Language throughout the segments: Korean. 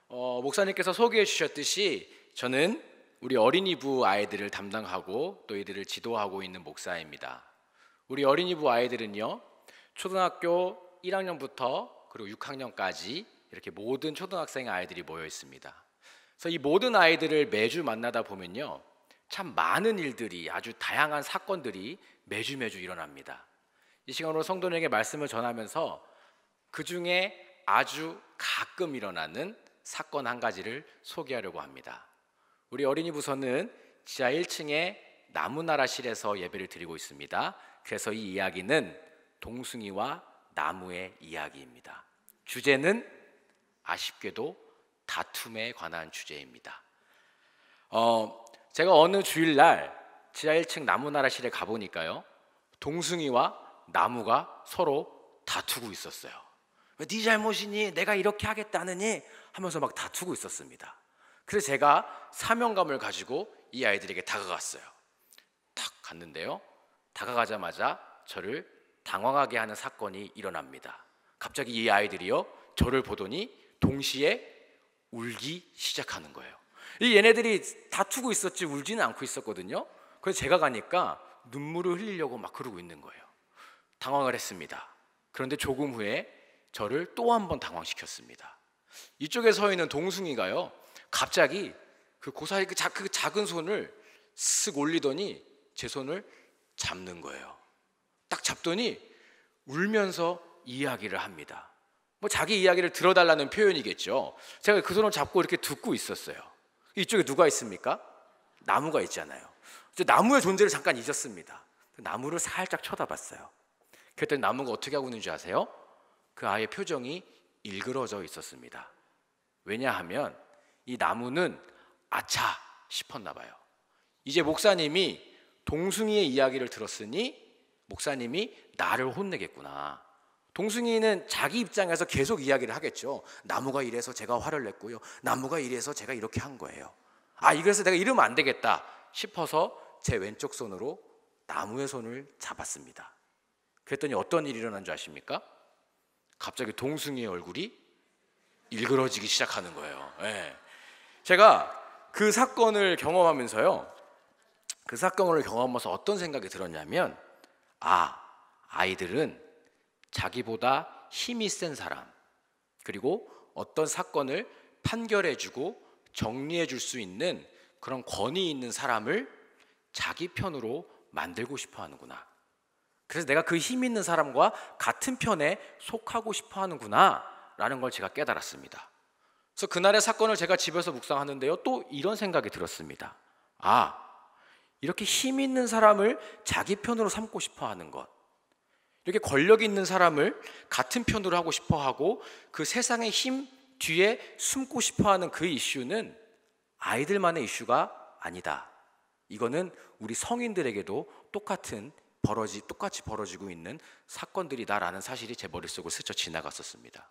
목사님께서 소개해 주셨듯이 저는 우리 어린이부 아이들을 담당하고 또 이들을 지도하고 있는 목사입니다. 우리 어린이부 아이들은요, 초등학교 1학년부터 그리고 6학년까지 이렇게 모든 초등학생 아이들이 모여 있습니다. 그래서 이 모든 아이들을 매주 만나다 보면요, 참 많은 일들이, 아주 다양한 사건들이 매주 일어납니다. 이 시간으로 성도님에게 말씀을 전하면서 그 중에 아주 가끔 일어나는 사건 한 가지를 소개하려고 합니다. 우리 어린이 부서는 지하 1층에 나무나라실에서 예배를 드리고 있습니다. 그래서 이 이야기는 동숭이와 나무의 이야기입니다. 주제는 아쉽게도 다툼에 관한 주제입니다. 제가 어느 주일날 지하 1층 나무나라실에 가보니까요, 동숭이와 나무가 서로 다투고 있었어요. 왜 네 잘못이니? 내가 이렇게 하겠다느니? 하면서 막 다투고 있었습니다. 그래서 제가 사명감을 가지고 이 아이들에게 다가갔어요. 탁 갔는데요, 다가가자마자 저를 당황하게 하는 사건이 일어납니다. 갑자기 이 아이들이요, 저를 보더니 동시에 울기 시작하는 거예요. 이 얘네들이 다투고 있었지 울지는 않고 있었거든요. 그래서 제가 가니까 눈물을 흘리려고 막 그러고 있는 거예요. 당황을 했습니다. 그런데 조금 후에 저를 또 한 번 당황시켰습니다. 이쪽에 서 있는 동숭이가요, 갑자기 그 고사리 그 작은 손을 쓱 올리더니 제 손을 잡는 거예요. 딱 잡더니 울면서 이야기를 합니다. 뭐 자기 이야기를 들어달라는 표현이겠죠. 제가 그 손을 잡고 이렇게 듣고 있었어요. 이쪽에 누가 있습니까? 나무가 있잖아요. 나무의 존재를 잠깐 잊었습니다. 나무를 살짝 쳐다봤어요. 그랬더니 나무가 어떻게 하고 있는지 아세요? 그 아이의 표정이 일그러져 있었습니다. 왜냐하면 이 나무는 아차 싶었나 봐요. 이제 목사님이 동숭이의 이야기를 들었으니 목사님이 나를 혼내겠구나. 동숭이는 자기 입장에서 계속 이야기를 하겠죠. 나무가 이래서 제가 화를 냈고요, 나무가 이래서 제가 이렇게 한 거예요. 이래서 내가 이러면 안 되겠다 싶어서 제 왼쪽 손으로 나무의 손을 잡았습니다. 그랬더니 어떤 일이 일어난 줄 아십니까? 갑자기 동숭이의 얼굴이 일그러지기 시작하는 거예요. 네. 제가 그 사건을 경험하면서요, 그 사건을 경험하면서 어떤 생각이 들었냐면, 아이들은 자기보다 힘이 센 사람, 그리고 어떤 사건을 판결해주고 정리해줄 수 있는 그런 권위 있는 사람을 자기 편으로 만들고 싶어 하는구나. 그래서 내가 그 힘 있는 사람과 같은 편에 속하고 싶어 하는구나 라는 걸 제가 깨달았습니다. 그래서 그날의 사건을 제가 집에서 묵상하는데요, 또 이런 생각이 들었습니다. 이렇게 힘 있는 사람을 자기 편으로 삼고 싶어 하는 것, 이렇게 권력 있는 사람을 같은 편으로 하고 싶어 하고 그 세상의 힘 뒤에 숨고 싶어 하는 그 이슈는 아이들만의 이슈가 아니다. 이거는 우리 성인들에게도 똑같이 벌어지고 있는 사건들이다라는 사실이 제 머릿속을 스쳐 지나갔었습니다.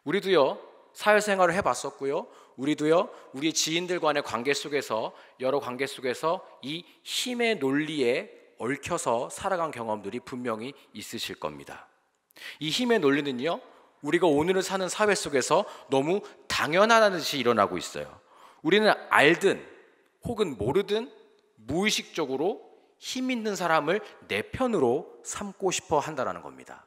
우리도요, 사회생활을 해봤었고요, 우리도요, 우리 지인들 간의 관계 속에서, 여러 관계 속에서 이 힘의 논리에 얽혀서 살아간 경험들이 분명히 있으실 겁니다. 이 힘의 논리는요, 우리가 오늘을 사는 사회 속에서 너무 당연하다는 듯이 일어나고 있어요. 우리는 알든 혹은 모르든 무의식적으로 힘 있는 사람을 내 편으로 삼고 싶어 한다는 겁니다.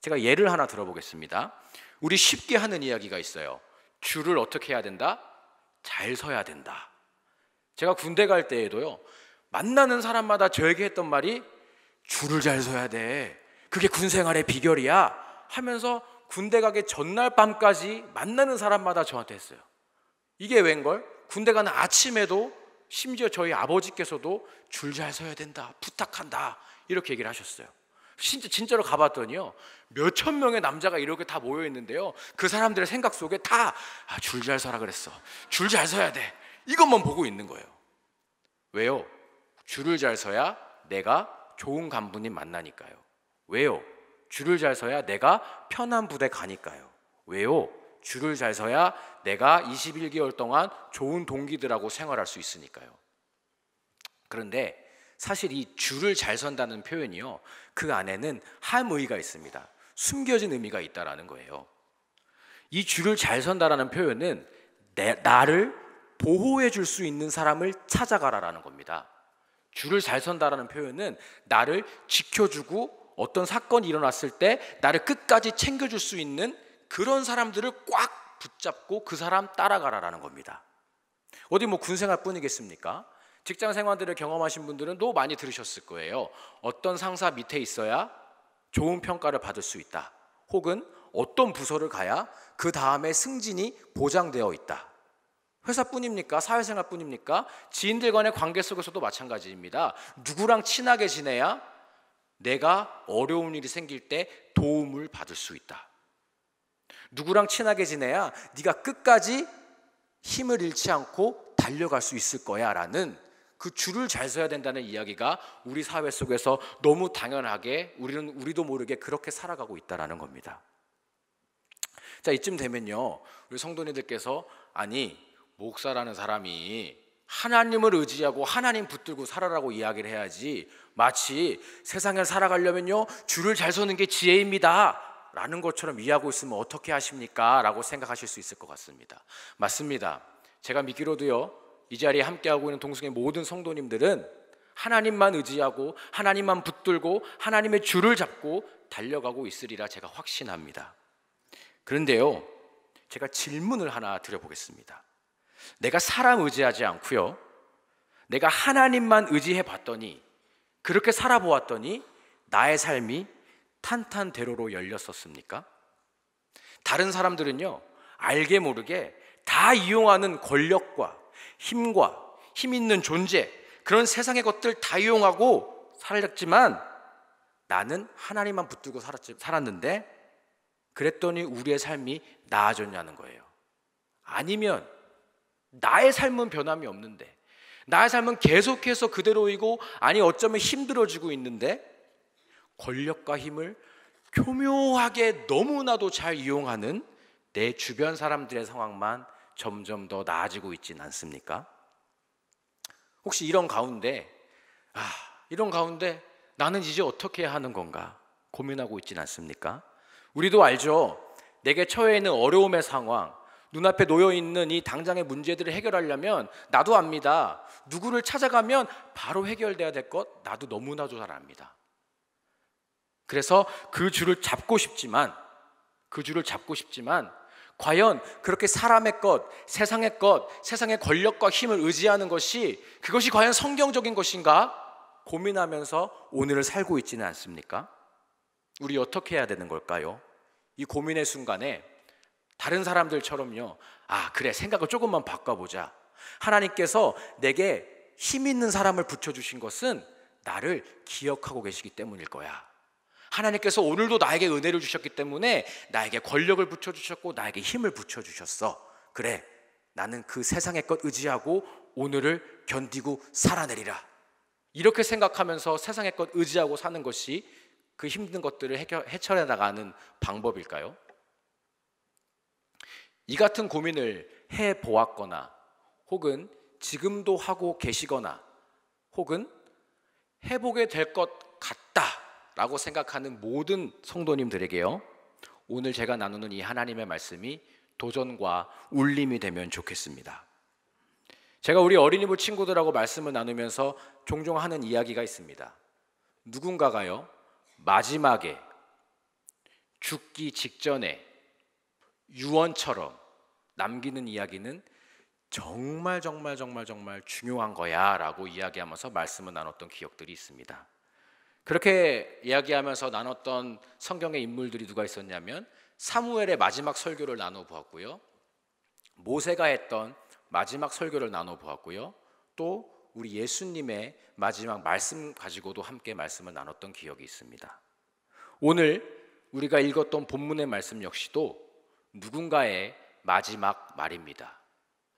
제가 예를 하나 들어보겠습니다. 우리 쉽게 하는 이야기가 있어요. 줄을 어떻게 해야 된다? 잘 서야 된다. 제가 군대 갈 때에도요, 만나는 사람마다 저에게 했던 말이 줄을 잘 서야 돼, 그게 군생활의 비결이야 하면서 군대 가기 전날 밤까지 만나는 사람마다 저한테 했어요. 이게 웬걸? 군대 가는 아침에도 심지어 저희 아버지께서도 줄 잘 서야 된다, 부탁한다 이렇게 얘기를 하셨어요. 진짜로 가봤더니요, 몇천 명의 남자가 이렇게 다 모여 있는데요, 그 사람들의 생각 속에 다 줄 잘 서라 그랬어, 줄 잘 서야 돼, 이것만 보고 있는 거예요. 왜요? 줄을 잘 서야 내가 좋은 간부님 만나니까요. 왜요? 줄을 잘 서야 내가 편한 부대 가니까요. 왜요? 줄을 잘 서야 내가 21개월 동안 좋은 동기들하고 생활할 수 있으니까요. 그런데 사실 이 줄을 잘 선다는 표현이요, 그 안에는 함의가 있습니다. 숨겨진 의미가 있다라는 거예요. 이 줄을 잘 선다라는 표현은 나를 보호해 줄 수 있는 사람을 찾아가라라는 겁니다. 줄을 잘 선다라는 표현은 나를 지켜주고 어떤 사건이 일어났을 때 나를 끝까지 챙겨줄 수 있는 그런 사람들을 꽉 붙잡고 그 사람 따라가라라는 겁니다. 어디 뭐 군생활 뿐이겠습니까? 직장 생활들을 경험하신 분들은 또 많이 들으셨을 거예요. 어떤 상사 밑에 있어야 좋은 평가를 받을 수 있다. 혹은 어떤 부서를 가야 그 다음에 승진이 보장되어 있다. 회사뿐입니까? 사회생활뿐입니까? 지인들 간의 관계 속에서도 마찬가지입니다. 누구랑 친하게 지내야 내가 어려운 일이 생길 때 도움을 받을 수 있다. 누구랑 친하게 지내야 네가 끝까지 힘을 잃지 않고 달려갈 수 있을 거야 라는 그 줄을 잘 서야 된다는 이야기가 우리 사회 속에서 너무 당연하게 우리도 모르게 그렇게 살아가고 있다는 겁니다. 자, 이쯤 되면요, 우리 성도님들께서 아니 목사라는 사람이 하나님을 의지하고 하나님 붙들고 살아라고 이야기를 해야지 마치 세상을 살아가려면요 줄을 잘 서는 게 지혜입니다 라는 것처럼 이해하고 있으면 어떻게 하십니까? 라고 생각하실 수 있을 것 같습니다. 맞습니다. 제가 믿기로도요, 이 자리에 함께하고 있는 동성의 모든 성도님들은 하나님만 의지하고 하나님만 붙들고 하나님의 줄을 잡고 달려가고 있으리라 제가 확신합니다. 그런데요, 제가 질문을 하나 드려보겠습니다. 내가 사람 의지하지 않고요, 내가 하나님만 의지해 봤더니, 그렇게 살아보았더니 나의 삶이 탄탄대로로 열렸었습니까? 다른 사람들은요, 알게 모르게 다 이용하는 권력과 힘과 힘 있는 존재, 그런 세상의 것들 다 이용하고 살았지만 나는 하나님만 붙들고 살았는데 그랬더니 우리의 삶이 나아졌냐는 거예요. 아니면 나의 삶은 변함이 없는데, 나의 삶은 계속해서 그대로이고, 아니 어쩌면 힘들어지고 있는데 권력과 힘을 교묘하게 너무나도 잘 이용하는 내 주변 사람들의 상황만 점점 더 나아지고 있지는 않습니까? 혹시 이런 가운데 나는 이제 어떻게 해야 하는 건가 고민하고 있지는 않습니까? 우리도 알죠. 내게 처해 있는 어려움의 상황, 눈앞에 놓여있는 이 당장의 문제들을 해결하려면 나도 압니다. 누구를 찾아가면 바로 해결돼야 될 것 나도 너무나도 잘 압니다. 그래서 그 줄을 잡고 싶지만 과연 그렇게 사람의 것, 세상의 권력과 힘을 의지하는 것이 그것이 과연 성경적인 것인가 고민하면서 오늘을 살고 있지는 않습니까? 우리 어떻게 해야 되는 걸까요? 이 고민의 순간에 다른 사람들처럼요, 그래, 생각을 조금만 바꿔보자. 하나님께서 내게 힘 있는 사람을 붙여주신 것은 나를 기억하고 계시기 때문일 거야. 하나님께서 오늘도 나에게 은혜를 주셨기 때문에 나에게 권력을 붙여주셨고 나에게 힘을 붙여주셨어. 그래, 나는 그 세상의 것 의지하고 오늘을 견디고 살아내리라. 이렇게 생각하면서 세상의 것 의지하고 사는 것이 그 힘든 것들을 헤쳐내 나가는 방법일까요? 이 같은 고민을 해보았거나 혹은 지금도 하고 계시거나 혹은 해보게 될 것 같다라고 생각하는 모든 성도님들에게요, 오늘 제가 나누는 이 하나님의 말씀이 도전과 울림이 되면 좋겠습니다. 제가 우리 어린이부 친구들하고 말씀을 나누면서 종종 하는 이야기가 있습니다. 누군가가요, 마지막에 죽기 직전에 유언처럼 남기는 이야기는 정말 중요한 거야 라고 이야기하면서 말씀을 나눴던 기억들이 있습니다. 그렇게 이야기하면서 나눴던 성경의 인물들이 누가 있었냐면 사무엘의 마지막 설교를 나눠보았고요, 모세가 했던 마지막 설교를 나눠보았고요, 또 우리 예수님의 마지막 말씀 가지고도 함께 말씀을 나눴던 기억이 있습니다. 오늘 우리가 읽었던 본문의 말씀 역시도 누군가의 마지막 말입니다.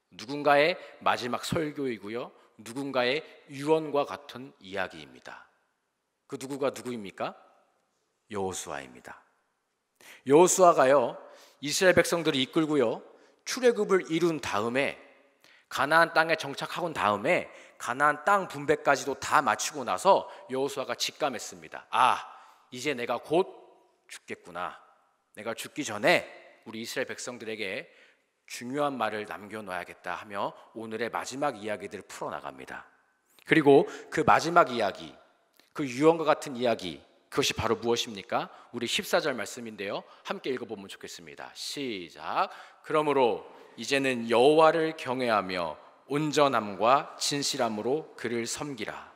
누군가의 마지막 설교이고요, 누군가의 유언과 같은 이야기입니다. 그 누구가 누구입니까? 여호수아입니다. 여호수아가요, 이스라엘 백성들을 이끌고요, 출애굽을 이룬 다음에 가나안 땅에 정착하고 다음에 가나안 땅 분배까지도 다 마치고 나서 여호수아가 직감했습니다. 이제 내가 곧 죽겠구나. 내가 죽기 전에 우리 이스라엘 백성들에게 중요한 말을 남겨놔야겠다 하며 오늘의 마지막 이야기들을 풀어나갑니다. 그리고 그 마지막 이야기, 그 유언과 같은 이야기, 그것이 바로 무엇입니까? 우리 14절 말씀인데요, 함께 읽어보면 좋겠습니다. 시작. 그러므로 이제는 여호와를 경외하며 온전함과 진실함으로 그를 섬기라.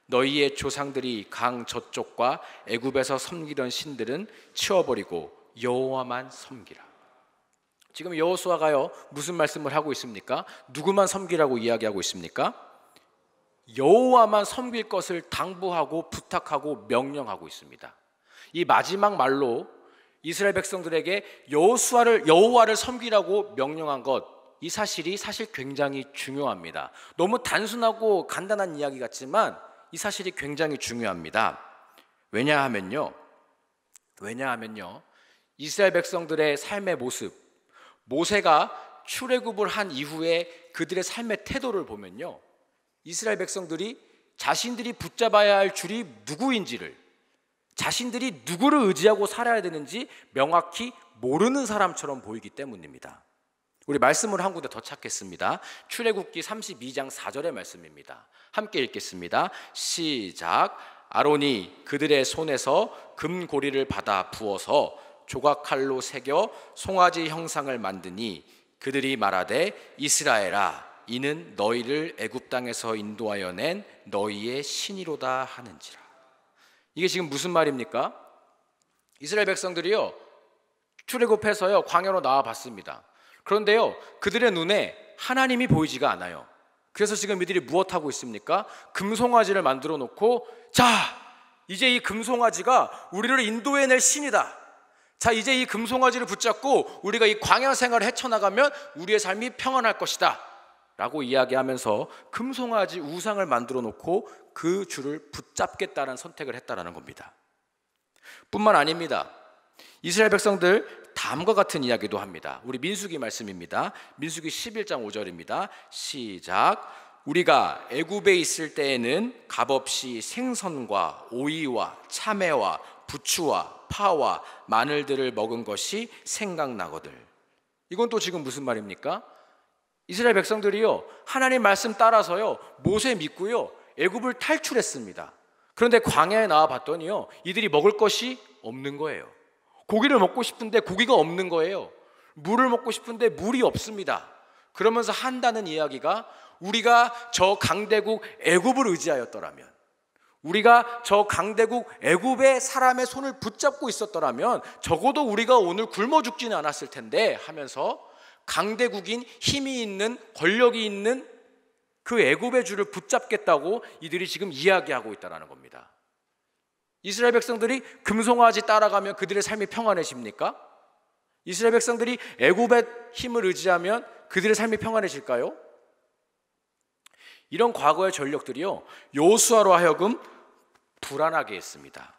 너희의 조상들이 강 저쪽과 애굽에서 섬기던 신들은 치워버리고 여호와만 섬기라. 지금 여호수아가요 무슨 말씀을 하고 있습니까? 누구만 섬기라고 이야기하고 있습니까? 여호와만 섬길 것을 당부하고 부탁하고 명령하고 있습니다. 이 마지막 말로 이스라엘 백성들에게 여호와를 섬기라고 명령한 것, 이 사실이 사실 굉장히 중요합니다. 너무 단순하고 간단한 이야기 같지만 이 사실이 굉장히 중요합니다. 왜냐하면요 이스라엘 백성들의 삶의 모습, 모세가 출애굽을 한 이후에 그들의 삶의 태도를 보면요, 이스라엘 백성들이 자신들이 붙잡아야 할 줄이 누구인지를, 자신들이 누구를 의지하고 살아야 되는지 명확히 모르는 사람처럼 보이기 때문입니다. 우리 말씀을 한 군데 더 찾겠습니다. 출애굽기 32장 4절의 말씀입니다. 함께 읽겠습니다. 시작. 아론이 그들의 손에서 금고리를 받아 부어서 조각칼로 새겨 송아지 형상을 만드니 그들이 말하되 이스라엘아 이는 너희를 애굽 땅에서 인도하여 낸 너희의 신이로다 하는지라. 이게 지금 무슨 말입니까? 이스라엘 백성들이요 출애굽해서요 광야로 나와 봤습니다. 그런데요 그들의 눈에 하나님이 보이지가 않아요. 그래서 지금 이들이 무엇하고 있습니까? 금송아지를 만들어 놓고, 자 이제 이 금송아지가 우리를 인도해낼 신이다. 자 이제 이 금송아지를 붙잡고 우리가 이 광야 생활을 헤쳐나가면 우리의 삶이 평안할 것이다 라고 이야기하면서 금송아지 우상을 만들어 놓고 그 줄을 붙잡겠다는 선택을 했다라는 겁니다. 뿐만 아닙니다. 이스라엘 백성들 다음과 같은 이야기도 합니다. 우리 민수기 말씀입니다. 민수기 11장 5절입니다. 시작. 우리가 애굽에 있을 때에는 값없이 생선과 오이와 참외와 부추와 파와 마늘들을 먹은 것이 생각나거들. 이건 또 지금 무슨 말입니까? 이스라엘 백성들이요 하나님 말씀 따라서요 모세 믿고요 애굽을 탈출했습니다. 그런데 광야에 나와 봤더니요 이들이 먹을 것이 없는 거예요. 고기를 먹고 싶은데 고기가 없는 거예요. 물을 먹고 싶은데 물이 없습니다. 그러면서 한다는 이야기가, 우리가 저 강대국 애굽을 의지하였더라면, 우리가 저 강대국 애굽의 사람의 손을 붙잡고 있었더라면 적어도 우리가 오늘 굶어 죽지는 않았을 텐데 하면서 강대국인 힘이 있는 권력이 있는 그 애굽의 줄을 붙잡겠다고 이들이 지금 이야기하고 있다는 겁니다. 이스라엘 백성들이 금송아지 따라가면 그들의 삶이 평안해집니까? 이스라엘 백성들이 애굽의 힘을 의지하면 그들의 삶이 평안해질까요? 이런 과거의 전력들이요 여호수아로 하여금 불안하게 했습니다.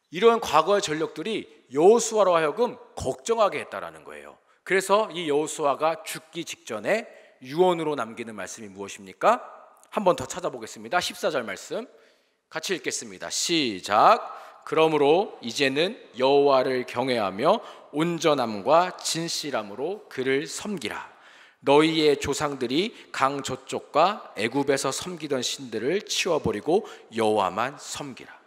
이런 과거의 전력들이 여호수아로 하여금 걱정하게 했다라는 거예요. 그래서 이 여호수아가 죽기 직전에 유언으로 남기는 말씀이 무엇입니까? 한 번 더 찾아보겠습니다. 14절 말씀 같이 읽겠습니다. 시작. 그러므로 이제는 여호와를 경외하며 온전함과 진실함으로 그를 섬기라. 너희의 조상들이 강 저쪽과 애굽에서 섬기던 신들을 치워버리고 여호와만 섬기라.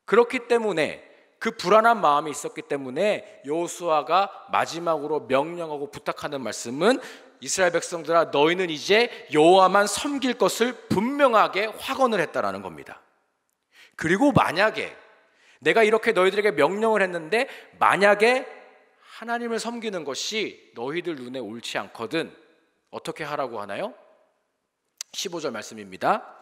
그렇기 때문에, 그 불안한 마음이 있었기 때문에 여호수아가 마지막으로 명령하고 부탁하는 말씀은, 이스라엘 백성들아 너희는 이제 여호와만 섬길 것을 분명하게 확언을 했다라는 겁니다. 그리고 만약에 내가 이렇게 너희들에게 명령을 했는데 만약에 하나님을 섬기는 것이 너희들 눈에 옳지 않거든 어떻게 하라고 하나요? 15절 말씀입니다.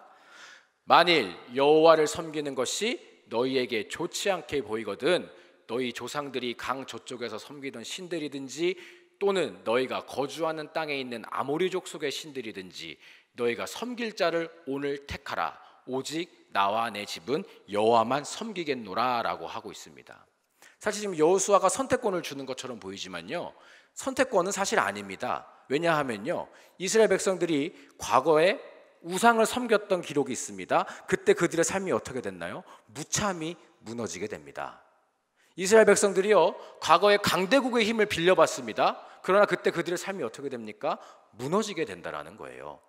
만일 여호와를 섬기는 것이 너희에게 좋지 않게 보이거든 너희 조상들이 강 저쪽에서 섬기던 신들이든지 또는 너희가 거주하는 땅에 있는 아모리족 속의 신들이든지 너희가 섬길 자를 오늘 택하라. 오직 나와 내 집은 여호와만 섬기겠노라 라고 하고 있습니다. 사실 지금 여호수아가 선택권을 주는 것처럼 보이지만요 선택권은 사실 아닙니다. 왜냐하면요 이스라엘 백성들이 과거에 우상을 섬겼던 기록이 있습니다. 그때 그들의 삶이 어떻게 됐나요? 무참히 무너지게 됩니다. 이스라엘 백성들이요 과거에 강대국의 힘을 빌려봤습니다. 그러나 그때 그들의 삶이 어떻게 됩니까? 무너지게 된다라는 거예요.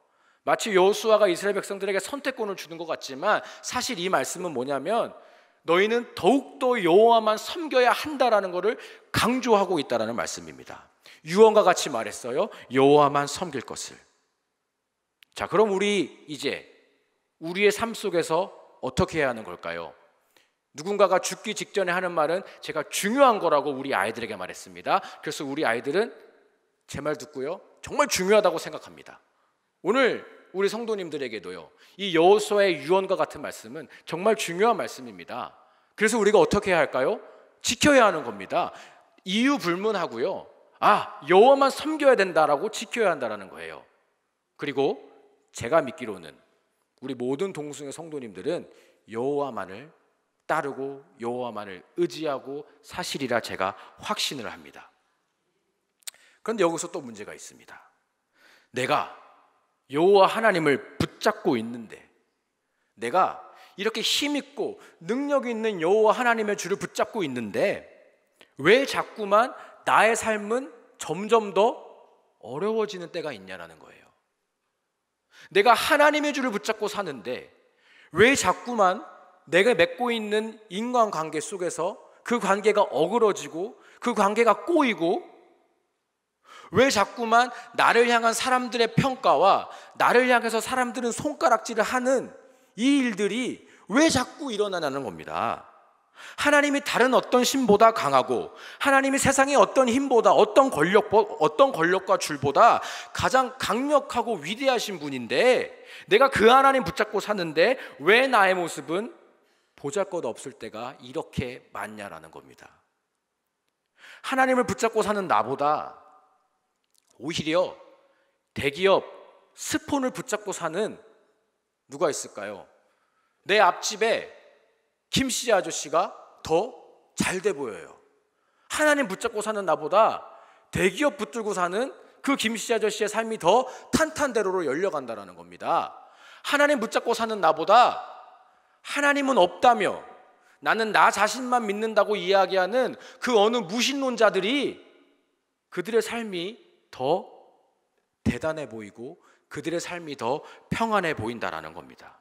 마치 여호수아가 이스라엘 백성들에게 선택권을 주는 것 같지만 사실 이 말씀은 뭐냐면 너희는 더욱더 여호와만 섬겨야 한다라는 것을 강조하고 있다라는 말씀입니다. 유언과 같이 말했어요. 여호와만 섬길 것을. 자, 그럼 우리 이제 우리의 삶 속에서 어떻게 해야 하는 걸까요? 누군가가 죽기 직전에 하는 말은 제가 중요한 거라고 우리 아이들에게 말했습니다. 그래서 우리 아이들은 제 말 듣고요, 정말 중요하다고 생각합니다. 오늘 우리 성도님들에게도요, 이 여호수아의 유언과 같은 말씀은 정말 중요한 말씀입니다. 그래서 우리가 어떻게 해야 할까요? 지켜야 하는 겁니다. 이유 불문하고요, 여호와만 섬겨야 된다라고 지켜야 한다라는 거예요. 그리고 제가 믿기로는 우리 모든 동성의 성도님들은 여호와만을 따르고 여호와만을 의지하고 사실이라 제가 확신을 합니다. 그런데 여기서 또 문제가 있습니다. 내가 여호와 하나님을 붙잡고 있는데, 내가 이렇게 힘있고 능력 있는 여호와 하나님의 주를 붙잡고 있는데 왜 자꾸만 나의 삶은 점점 더 어려워지는 때가 있냐라는 거예요. 내가 하나님의 주를 붙잡고 사는데 왜 자꾸만 내가 맺고 있는 인간관계 속에서 그 관계가 어그러지고 그 관계가 꼬이고, 왜 자꾸만 나를 향한 사람들의 평가와 나를 향해서 사람들은 손가락질을 하는 이 일들이 왜 자꾸 일어나냐는 겁니다. 하나님이 다른 어떤 신보다 강하고 하나님이 세상의 어떤 힘보다 어떤 권력과 줄보다 가장 강력하고 위대하신 분인데 내가 그 하나님 붙잡고 사는데 왜 나의 모습은 보잘것없을 때가 이렇게 많냐라는 겁니다. 하나님을 붙잡고 사는 나보다 오히려 대기업 스폰을 붙잡고 사는 누가 있을까요? 내 앞집에 김씨 아저씨가 더 잘 돼 보여요. 하나님 붙잡고 사는 나보다 대기업 붙들고 사는 그 김씨 아저씨의 삶이 더 탄탄대로로 열려간다는 겁니다. 하나님 붙잡고 사는 나보다 하나님은 없다며 나는 나 자신만 믿는다고 이야기하는 그 어느 무신론자들이 그들의 삶이 더 대단해 보이고 그들의 삶이 더 평안해 보인다라는 겁니다.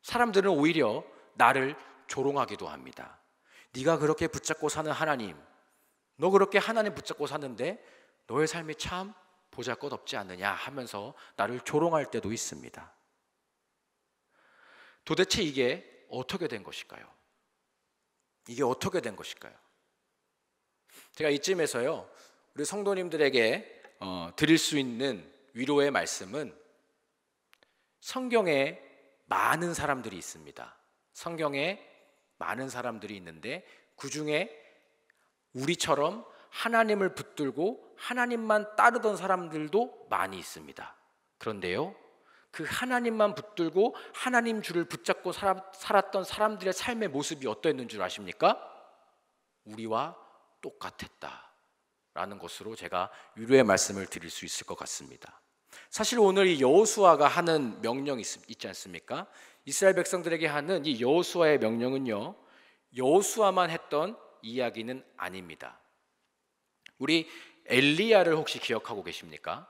사람들은 오히려 나를 조롱하기도 합니다. 네가 그렇게 붙잡고 사는 하나님, 너 그렇게 하나님 붙잡고 사는데 너의 삶이 참 보잘것없지 않느냐 하면서 나를 조롱할 때도 있습니다. 도대체 이게 어떻게 된 것일까요? 이게 어떻게 된 것일까요? 제가 이쯤에서요, 우리 성도님들에게 드릴 수 있는 위로의 말씀은, 성경에 많은 사람들이 있습니다. 성경에 많은 사람들이 있는데 그 중에 우리처럼 하나님을 붙들고 하나님만 따르던 사람들도 많이 있습니다. 그런데요, 그 하나님만 붙들고 하나님 주를 붙잡고 살았던 사람들의 삶의 모습이 어떠했는 줄 아십니까? 우리와 똑같았다라는 것으로 제가 위로의 말씀을 드릴 수 있을 것 같습니다. 사실 오늘 이 여호수아가 하는 명령이 있지 않습니까? 이스라엘 백성들에게 하는 이 여호수아의 명령은요, 여호수아만 했던 이야기는 아닙니다. 우리 엘리야를 혹시 기억하고 계십니까?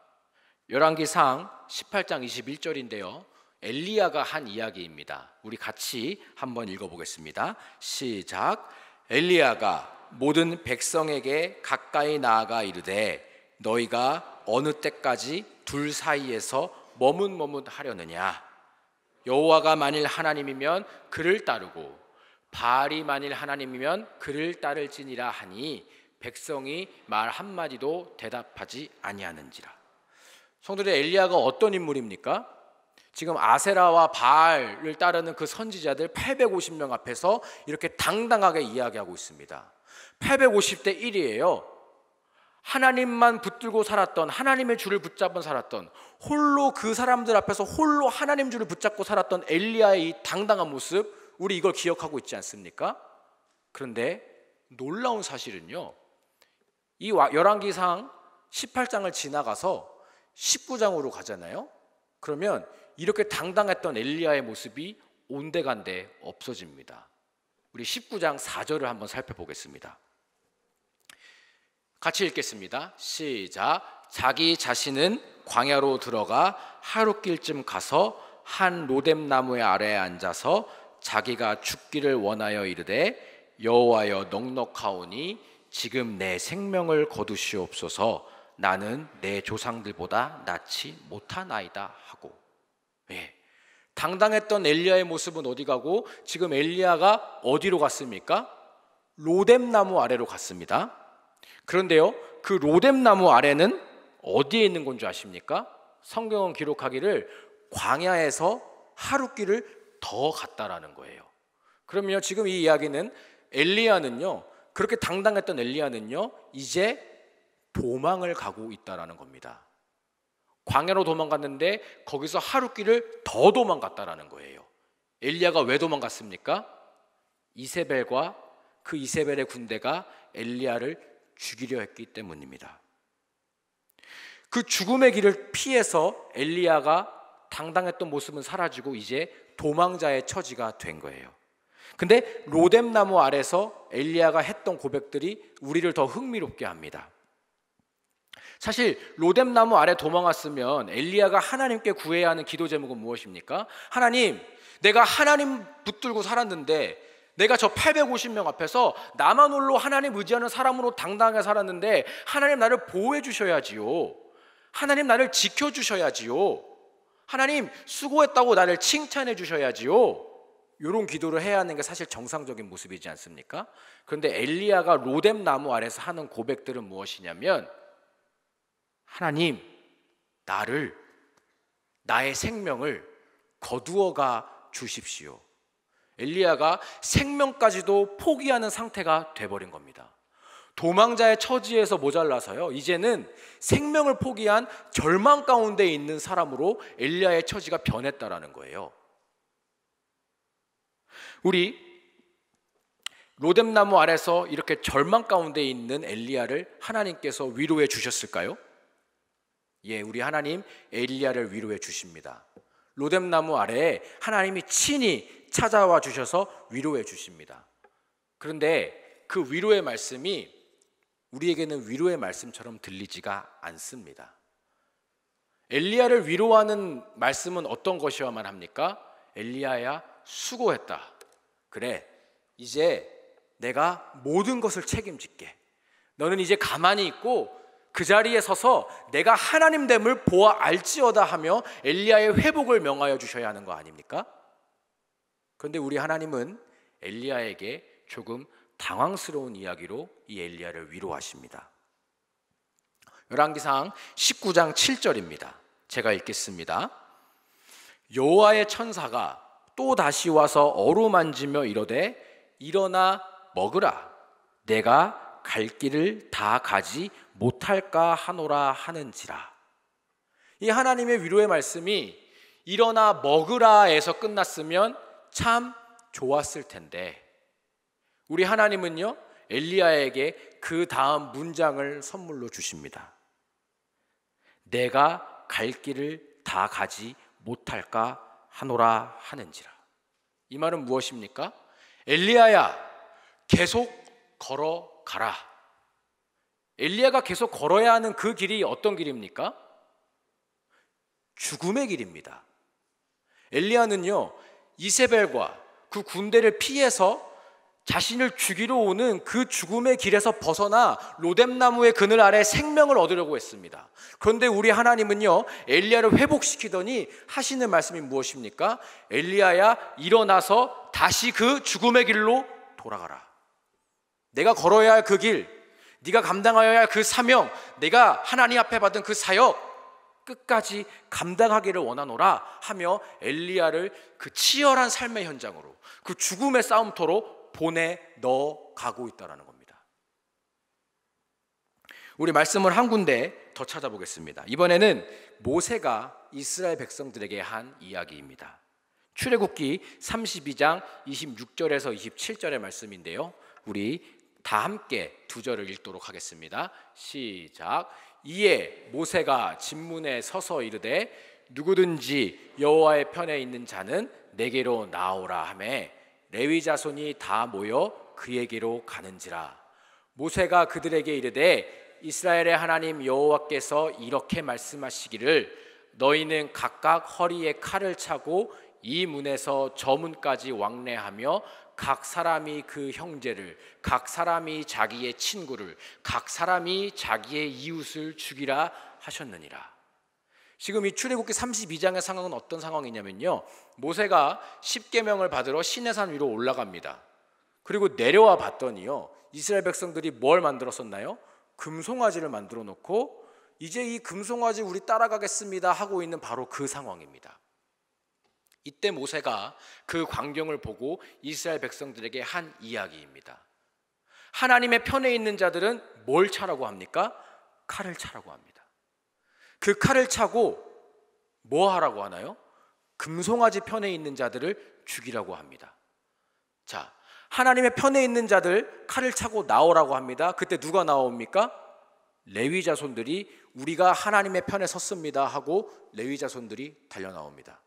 열왕기상 18장 21절인데요 엘리야가 한 이야기입니다. 우리 같이 한번 읽어보겠습니다. 시작. 엘리야가 모든 백성에게 가까이 나아가 이르되 너희가 어느 때까지 둘 사이에서 머뭇머뭇하려느냐? 여호와가 만일 하나님이면 그를 따르고 바알이 만일 하나님이면 그를 따를지니라 하니 백성이 말 한마디도 대답하지 아니하는지라. 성도들, 엘리야가 어떤 인물입니까? 지금 아세라와 바알을 따르는 그 선지자들 850명 앞에서 이렇게 당당하게 이야기하고 있습니다. 850대 1이에요. 하나님만 붙들고 살았던, 하나님의 주를 붙잡은 살았던, 홀로 그 사람들 앞에서 홀로 하나님 주를 붙잡고 살았던 엘리야의 이 당당한 모습, 우리 이걸 기억하고 있지 않습니까? 그런데 놀라운 사실은요, 이 열왕기상 18장을 지나가서 19장으로 가잖아요. 그러면 이렇게 당당했던 엘리야의 모습이 온데간데 없어집니다. 우리 19장 4절을 한번 살펴보겠습니다. 같이 읽겠습니다. 시작. 자기 자신은 광야로 들어가 하룻길쯤 가서 한 로뎀나무의 아래에 앉아서 자기가 죽기를 원하여 이르되 여호와여 넉넉하오니 지금 내 생명을 거두시옵소서. 나는 내 조상들보다 낫지 못하나이다 하고. 당당했던 엘리야의 모습은 어디 가고 지금 엘리야가 어디로 갔습니까? 로뎀나무 아래로 갔습니다. 그런데요, 그 로뎀나무 아래는 어디에 있는 건 줄 아십니까? 성경은 기록하기를 광야에서 하룻길을 더 갔다라는 거예요. 그러면요, 지금 이 이야기는 엘리야는요, 그렇게 당당했던 엘리야는요, 이제 도망을 가고 있다라는 겁니다. 광야로 도망갔는데 거기서 하룻길을 더 도망갔다라는 거예요. 엘리야가 왜 도망갔습니까? 이세벨과 그 이세벨의 군대가 엘리야를 죽이려 했기 때문입니다. 그 죽음의 길을 피해서 엘리야가 당당했던 모습은 사라지고 이제 도망자의 처지가 된 거예요. 근데 로뎀나무 아래서 엘리야가 했던 고백들이 우리를 더 흥미롭게 합니다. 사실 로뎀나무 아래 도망갔으면 엘리야가 하나님께 구해야 하는 기도 제목은 무엇입니까? 하나님, 내가 하나님 붙들고 살았는데, 내가 저 850명 앞에서 나만 홀로 하나님 의지하는 사람으로 당당하게 살았는데 하나님 나를 보호해 주셔야지요. 하나님 나를 지켜주셔야지요. 하나님 수고했다고 나를 칭찬해 주셔야지요. 이런 기도를 해야 하는 게 사실 정상적인 모습이지 않습니까? 그런데 엘리야가 로뎀나무 아래서 하는 고백들은 무엇이냐면, 하나님, 나의 생명을 거두어가 주십시오. 엘리야가 생명까지도 포기하는 상태가 돼버린 겁니다. 도망자의 처지에서 모자라서요, 이제는 생명을 포기한 절망 가운데 있는 사람으로 엘리야의 처지가 변했다라는 거예요. 우리 로뎀나무 아래서 이렇게 절망 가운데 있는 엘리야를 하나님께서 위로해 주셨을까요? 예, 우리 하나님 엘리야를 위로해 주십니다. 로뎀나무 아래에 하나님이 친히 찾아와 주셔서 위로해 주십니다. 그런데 그 위로의 말씀이 우리에게는 위로의 말씀처럼 들리지가 않습니다. 엘리야를 위로하는 말씀은 어떤 것이어야만 합니까? 엘리야야, 수고했다. 그래, 이제 내가 모든 것을 책임질게. 너는 이제 가만히 있고 그 자리에 서서 내가 하나님됨을 보아 알지어다 하며 엘리야의 회복을 명하여 주셔야 하는 거 아닙니까? 그런데 우리 하나님은 엘리야에게 조금 당황스러운 이야기로 이 엘리야를 위로하십니다. 열왕기상 19장 7절입니다. 제가 읽겠습니다. 여호와의 천사가 또 다시 와서 어루만지며 이르되 일어나 먹으라. 내가 갈 길을 다 가지 못할까 하노라 하는지라. 이 하나님의 위로의 말씀이 일어나 먹으라에서 끝났으면 참 좋았을 텐데, 우리 하나님은요, 엘리야에게 그 다음 문장을 선물로 주십니다. 내가 갈 길을 다 가지 못할까 하노라 하는지라. 이 말은 무엇입니까? 엘리야야, 계속 걸어가라. 엘리야가 계속 걸어야 하는 그 길이 어떤 길입니까? 죽음의 길입니다. 엘리야는요, 이세벨과 그 군대를 피해서 자신을 죽이러 오는 그 죽음의 길에서 벗어나 로뎀나무의 그늘 아래 생명을 얻으려고 했습니다. 그런데 우리 하나님은요, 엘리야를 회복시키더니 하시는 말씀이 무엇입니까? 엘리야야, 일어나서 다시 그 죽음의 길로 돌아가라. 내가 걸어야 할 그 길, 네가 감당하여야 할 그 사명, 내가 하나님 앞에 받은 그 사역 끝까지 감당하기를 원하노라 하며 엘리야를 그 치열한 삶의 현장으로, 그 죽음의 싸움터로 보내 넣어가고 있다는 겁니다. 우리 말씀을 한 군데 더 찾아보겠습니다. 이번에는 모세가 이스라엘 백성들에게 한 이야기입니다. 출애굽기 32장 26절에서 27절의 말씀인데요, 우리 다 함께 두 절을 읽도록 하겠습니다. 시작. 이에 모세가 진문에 서서 이르되 누구든지 여호와의 편에 있는 자는 내게로 나오라 하매 레위 자손이 다 모여 그에게로 가는지라. 모세가 그들에게 이르되 이스라엘의 하나님 여호와께서 이렇게 말씀하시기를 너희는 각각 허리에 칼을 차고 이 문에서 저 문까지 왕래하며 각 사람이 그 형제를, 각 사람이 자기의 친구를, 각 사람이 자기의 이웃을 죽이라 하셨느니라. 지금 이 출애굽기 32장의 상황은 어떤 상황이냐면요, 모세가 십계명을 받으러 시내산 위로 올라갑니다. 그리고 내려와 봤더니요, 이스라엘 백성들이 뭘 만들었었나요? 금송아지를 만들어 놓고 이제 이 금송아지 우리 따라가겠습니다 하고 있는 바로 그 상황입니다. 이때 모세가 그 광경을 보고 이스라엘 백성들에게 한 이야기입니다. 하나님의 편에 있는 자들은 뭘 차라고 합니까? 칼을 차라고 합니다. 그 칼을 차고 뭐 하라고 하나요? 금송아지 편에 있는 자들을 죽이라고 합니다. 자, 하나님의 편에 있는 자들 칼을 차고 나오라고 합니다. 그때 누가 나옵니까? 레위 자손들이 우리가 하나님의 편에 섰습니다 하고 레위 자손들이 달려 나옵니다.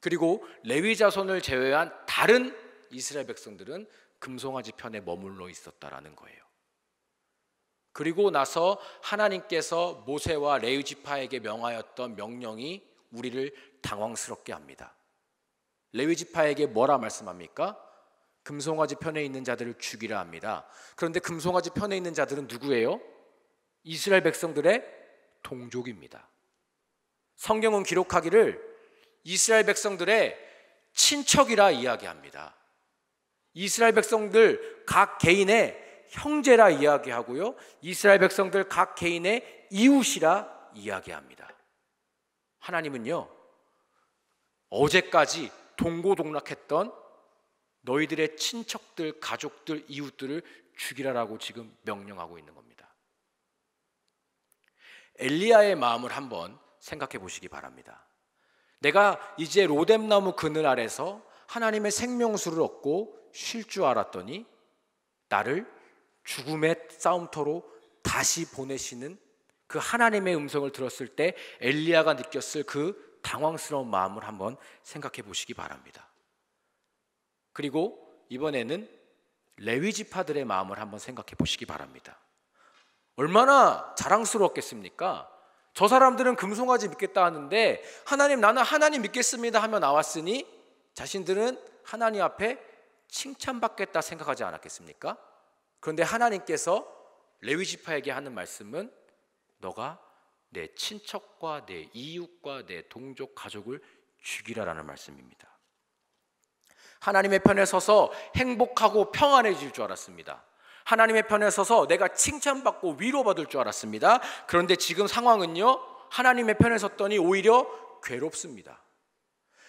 그리고 레위 자손을 제외한 다른 이스라엘 백성들은 금송아지 편에 머물러 있었다라는 거예요. 그리고 나서 하나님께서 모세와 레위 지파에게 명하였던 명령이 우리를 당황스럽게 합니다. 레위 지파에게 뭐라 말씀합니까? 금송아지 편에 있는 자들을 죽이라 합니다. 그런데 금송아지 편에 있는 자들은 누구예요? 이스라엘 백성들의 동족입니다. 성경은 기록하기를 이스라엘 백성들의 친척이라 이야기합니다. 이스라엘 백성들 각 개인의 형제라 이야기하고요, 이스라엘 백성들 각 개인의 이웃이라 이야기합니다. 하나님은요, 어제까지 동고동락했던 너희들의 친척들, 가족들, 이웃들을 죽이라라고 지금 명령하고 있는 겁니다. 엘리야의 마음을 한번 생각해 보시기 바랍니다. 내가 이제 로뎀나무 그늘 아래서 하나님의 생명수를 얻고 쉴 줄 알았더니 나를 죽음의 싸움터로 다시 보내시는 그 하나님의 음성을 들었을 때 엘리야가 느꼈을 그 당황스러운 마음을 한번 생각해 보시기 바랍니다. 그리고 이번에는 레위 지파들의 마음을 한번 생각해 보시기 바랍니다. 얼마나 자랑스러웠겠습니까? 저 사람들은 금송아지 믿겠다 하는데 하나님, 나는 하나님 믿겠습니다 하며 나왔으니 자신들은 하나님 앞에 칭찬받겠다 생각하지 않았겠습니까? 그런데 하나님께서 레위 지파에게 하는 말씀은 너가 내 친척과 내 이웃과 내 동족 가족을 죽이라라는 말씀입니다. 하나님의 편에 서서 행복하고 평안해질 줄 알았습니다. 하나님의 편에 서서 내가 칭찬받고 위로받을 줄 알았습니다. 그런데 지금 상황은요, 하나님의 편에 섰더니 오히려 괴롭습니다.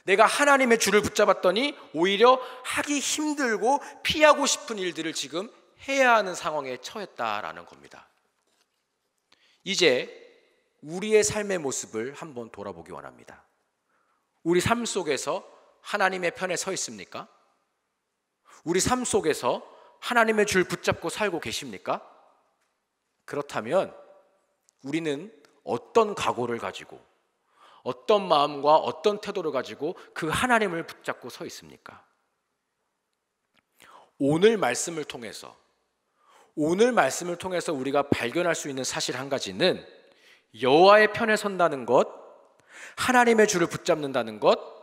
내가 하나님의 줄을 붙잡았더니 오히려 하기 힘들고 피하고 싶은 일들을 지금 해야 하는 상황에 처했다라는 겁니다. 이제 우리의 삶의 모습을 한번 돌아보기 원합니다. 우리 삶 속에서 하나님의 편에 서 있습니까? 우리 삶 속에서 하나님의 줄 붙잡고 살고 계십니까? 그렇다면 우리는 어떤 각오를 가지고, 어떤 마음과 어떤 태도를 가지고 그 하나님을 붙잡고 서 있습니까? 오늘 말씀을 통해서 우리가 발견할 수 있는 사실 한 가지는 여호와의 편에 선다는 것, 하나님의 줄을 붙잡는다는 것,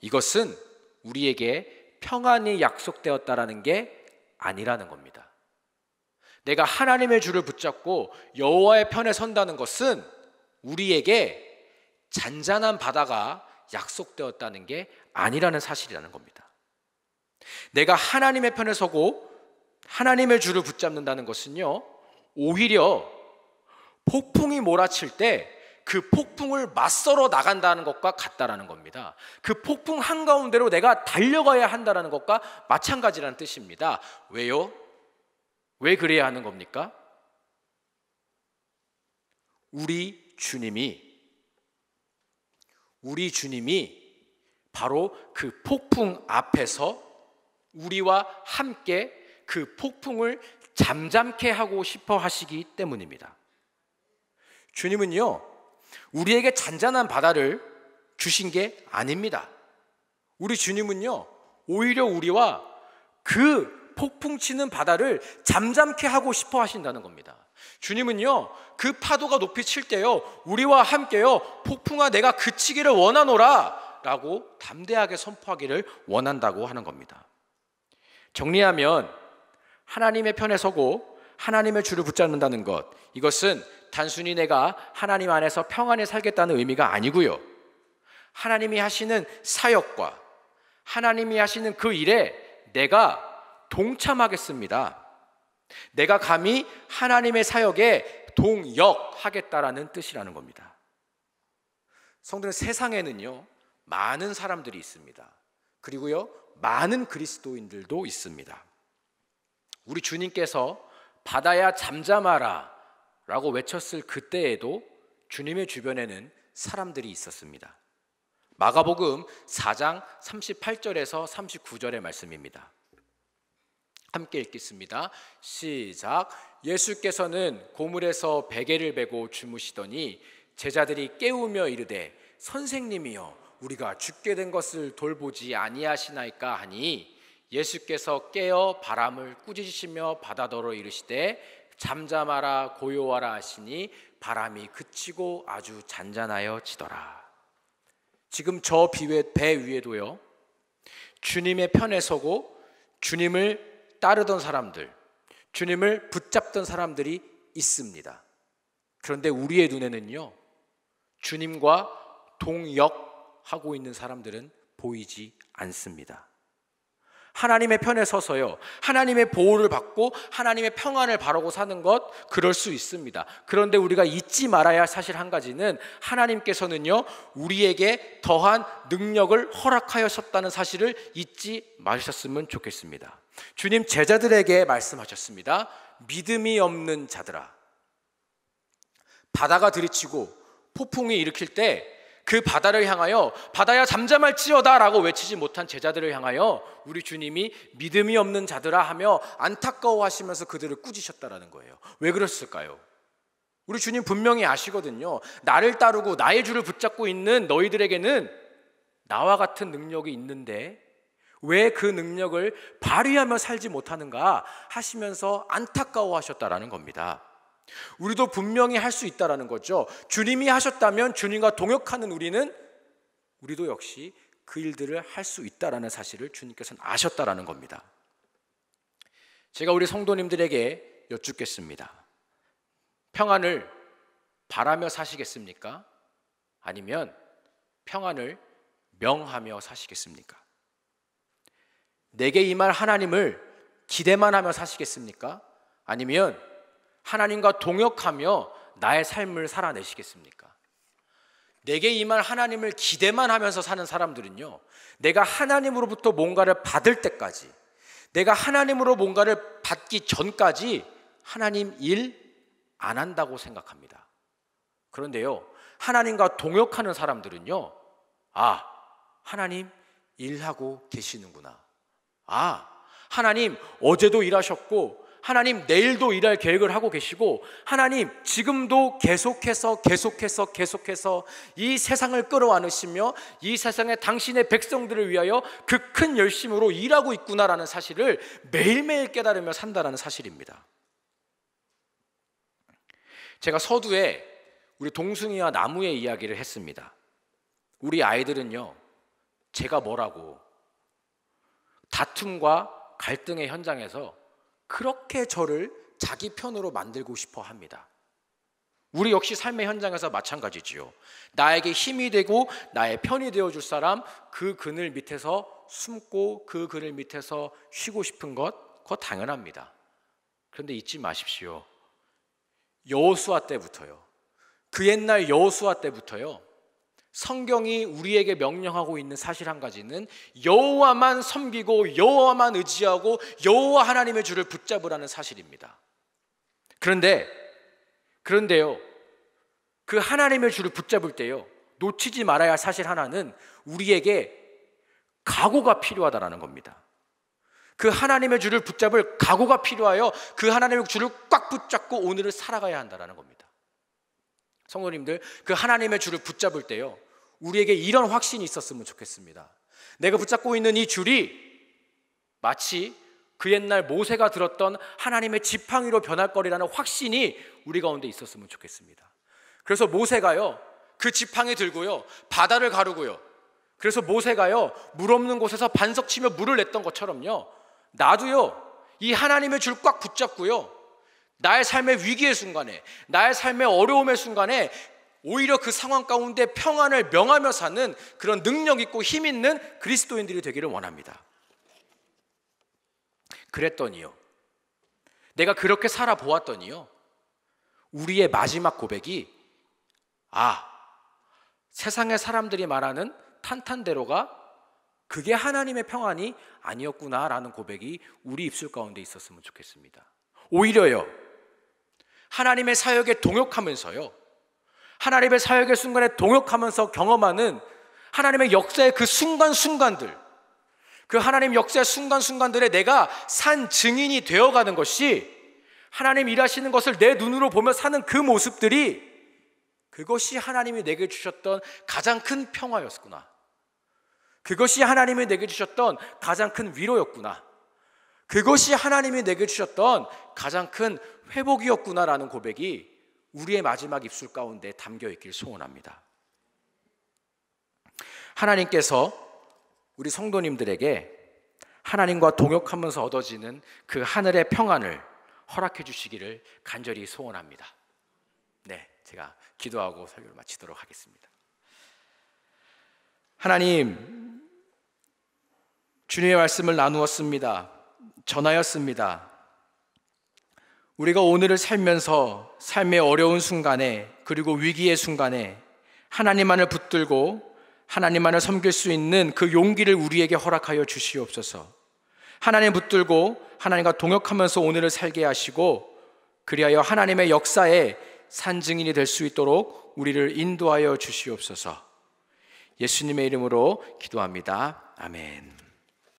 이것은 우리에게 평안이 약속되었다라는 게 아니라는 겁니다. 내가 하나님의 줄을 붙잡고 여호와의 편에 선다는 것은 우리에게 잔잔한 바다가 약속되었다는 게 아니라는 사실이라는 겁니다. 내가 하나님의 편에 서고 하나님의 줄을 붙잡는다는 것은요, 오히려 폭풍이 몰아칠 때 그 폭풍을 맞서러 나간다는 것과 같다라는 겁니다. 그 폭풍 한가운데로 내가 달려가야 한다는 것과 마찬가지라는 뜻입니다. 왜요? 왜 그래야 하는 겁니까? 우리 주님이 바로 그 폭풍 앞에서 우리와 함께 그 폭풍을 잠잠케 하고 싶어 하시기 때문입니다. 주님은요, 우리에게 잔잔한 바다를 주신 게 아닙니다. 우리 주님은요, 오히려 우리와 그 폭풍 치는 바다를 잠잠케 하고 싶어 하신다는 겁니다. 주님은요, 그 파도가 높이 칠 때요, 우리와 함께요, 폭풍아 내가 그치기를 원하노라 라고 담대하게 선포하기를 원한다고 하는 겁니다. 정리하면 하나님의 편에 서고 하나님의 줄을 붙잡는다는 것, 이것은 단순히 내가 하나님 안에서 평안히 살겠다는 의미가 아니고요, 하나님이 하시는 사역과 하나님이 하시는 그 일에 내가 동참하겠습니다. 내가 감히 하나님의 사역에 동역하겠다라는 뜻이라는 겁니다. 성도는, 세상에는요 많은 사람들이 있습니다. 그리고요 많은 그리스도인들도 있습니다. 우리 주님께서 바다야 잠잠하라 라고 외쳤을 그때에도 주님의 주변에는 사람들이 있었습니다. 마가복음 4장 38절에서 39절의 말씀입니다. 함께 읽겠습니다. 시작. 예수께서는 고물에서 베개를 베고 주무시더니 제자들이 깨우며 이르되 선생님이여 우리가 죽게 된 것을 돌보지 아니하시나이까 하니 예수께서 깨어 바람을 꾸짖으시며 바다더러 이르시되 잠잠하라 고요하라 하시니 바람이 그치고 아주 잔잔하여 지더라. 지금 저 배 위에도요 주님의 편에 서고 주님을 따르던 사람들, 주님을 붙잡던 사람들이 있습니다. 그런데 우리의 눈에는요 주님과 동역하고 있는 사람들은 보이지 않습니다. 하나님의 편에 서서요 하나님의 보호를 받고 하나님의 평안을 바라고 사는 것, 그럴 수 있습니다. 그런데 우리가 잊지 말아야 할 사실 한 가지는, 하나님께서는요 우리에게 더한 능력을 허락하셨다는 사실을 잊지 마셨으면 좋겠습니다. 주님 제자들에게 말씀하셨습니다. 믿음이 없는 자들아. 바다가 들이치고 폭풍이 일으킬 때 그 바다를 향하여 바다야 잠잠할지어다 라고 외치지 못한 제자들을 향하여 우리 주님이 믿음이 없는 자들아 하며 안타까워하시면서 그들을 꾸짖으셨다라는 거예요. 왜 그랬을까요? 우리 주님 분명히 아시거든요. 나를 따르고 나의 줄을 붙잡고 있는 너희들에게는 나와 같은 능력이 있는데 왜 그 능력을 발휘하며 살지 못하는가 하시면서 안타까워하셨다라는 겁니다. 우리도 분명히 할 수 있다라는 거죠. 주님이 하셨다면 주님과 동역하는 우리도 역시 그 일들을 할 수 있다라는 사실을 주님께서는 아셨다라는 겁니다. 제가 우리 성도님들에게 여쭙겠습니다. 평안을 바라며 사시겠습니까? 아니면 평안을 명하며 사시겠습니까? 내게 임할 하나님을 기대만 하며 사시겠습니까? 아니면 하나님과 동역하며 나의 삶을 살아내시겠습니까? 내게 임할 하나님을 기대만 하면서 사는 사람들은요 내가 하나님으로부터 뭔가를 받을 때까지, 내가 하나님으로 뭔가를 받기 전까지 하나님 일 안 한다고 생각합니다. 그런데요 하나님과 동역하는 사람들은요 하나님 일하고 계시는구나, 하나님 어제도 일하셨고 하나님 내일도 일할 계획을 하고 계시고 하나님 지금도 계속해서 이 세상을 끌어안으시며 이 세상에 당신의 백성들을 위하여 그 큰 열심으로 일하고 있구나라는 사실을 매일매일 깨달으며 산다라는 사실입니다. 제가 서두에 우리 동승이와 나무의 이야기를 했습니다. 우리 아이들은요 제가 뭐라고 다툼과 갈등의 현장에서 그렇게 저를 자기 편으로 만들고 싶어 합니다. 우리 역시 삶의 현장에서 마찬가지지요. 나에게 힘이 되고 나의 편이 되어줄 사람, 그 그늘 밑에서 숨고 그 그늘 밑에서 쉬고 싶은 것, 그거 당연합니다. 그런데 잊지 마십시오. 여호수아 때부터요, 그 옛날 여호수아 때부터요 성경이 우리에게 명령하고 있는 사실 한 가지는 여호와만 섬기고 여호와만 의지하고 여호와 하나님의 줄을 붙잡으라는 사실입니다. 그런데요 그 하나님의 줄을 붙잡을 때요 놓치지 말아야 할 사실 하나는 우리에게 각오가 필요하다는 겁니다. 그 하나님의 줄을 붙잡을 각오가 필요하여 그 하나님의 줄을 꽉 붙잡고 오늘을 살아가야 한다는 겁니다. 성도님들, 그 하나님의 줄을 붙잡을 때요 우리에게 이런 확신이 있었으면 좋겠습니다. 내가 붙잡고 있는 이 줄이 마치 그 옛날 모세가 들었던 하나님의 지팡이로 변할 거리라는 확신이 우리 가운데 있었으면 좋겠습니다. 그래서 모세가요, 그 지팡이 들고요, 바다를 가르고요, 그래서 모세가요, 물 없는 곳에서 반석 치며 물을 냈던 것처럼요, 나도요, 이 하나님의 줄 꽉 붙잡고요, 나의 삶의 위기의 순간에, 나의 삶의 어려움의 순간에 오히려 그 상황 가운데 평안을 명하며 사는 그런 능력 있고 힘 있는 그리스도인들이 되기를 원합니다. 그랬더니요, 내가 그렇게 살아보았더니요, 우리의 마지막 고백이 세상의 사람들이 말하는 탄탄대로가 그게 하나님의 평안이 아니었구나라는 고백이 우리 입술 가운데 있었으면 좋겠습니다. 오히려요, 하나님의 사역에 동역하면서요, 하나님의 사역의 순간에 동역하면서 경험하는 하나님의 역사의 그 순간순간들, 그 하나님 역사의 순간순간들에 내가 산 증인이 되어가는 것이, 하나님 일하시는 것을 내 눈으로 보며 사는 그 모습들이, 그것이 하나님이 내게 주셨던 가장 큰 평화였구나, 그것이 하나님이 내게 주셨던 가장 큰 위로였구나, 그것이 하나님이 내게 주셨던 가장 큰 회복이었구나라는 고백이 우리의 마지막 입술 가운데 담겨 있길 소원합니다. 하나님께서 우리 성도님들에게 하나님과 동역하면서 얻어지는 그 하늘의 평안을 허락해 주시기를 간절히 소원합니다. 네, 제가 기도하고 설교를 마치도록 하겠습니다. 하나님, 주님의 말씀을 나누었습니다. 전하였습니다. 우리가 오늘을 살면서 삶의 어려운 순간에, 그리고 위기의 순간에 하나님만을 붙들고 하나님만을 섬길 수 있는 그 용기를 우리에게 허락하여 주시옵소서. 하나님 붙들고 하나님과 동역하면서 오늘을 살게 하시고, 그리하여 하나님의 역사에 산증인이 될 수 있도록 우리를 인도하여 주시옵소서. 예수님의 이름으로 기도합니다. 아멘.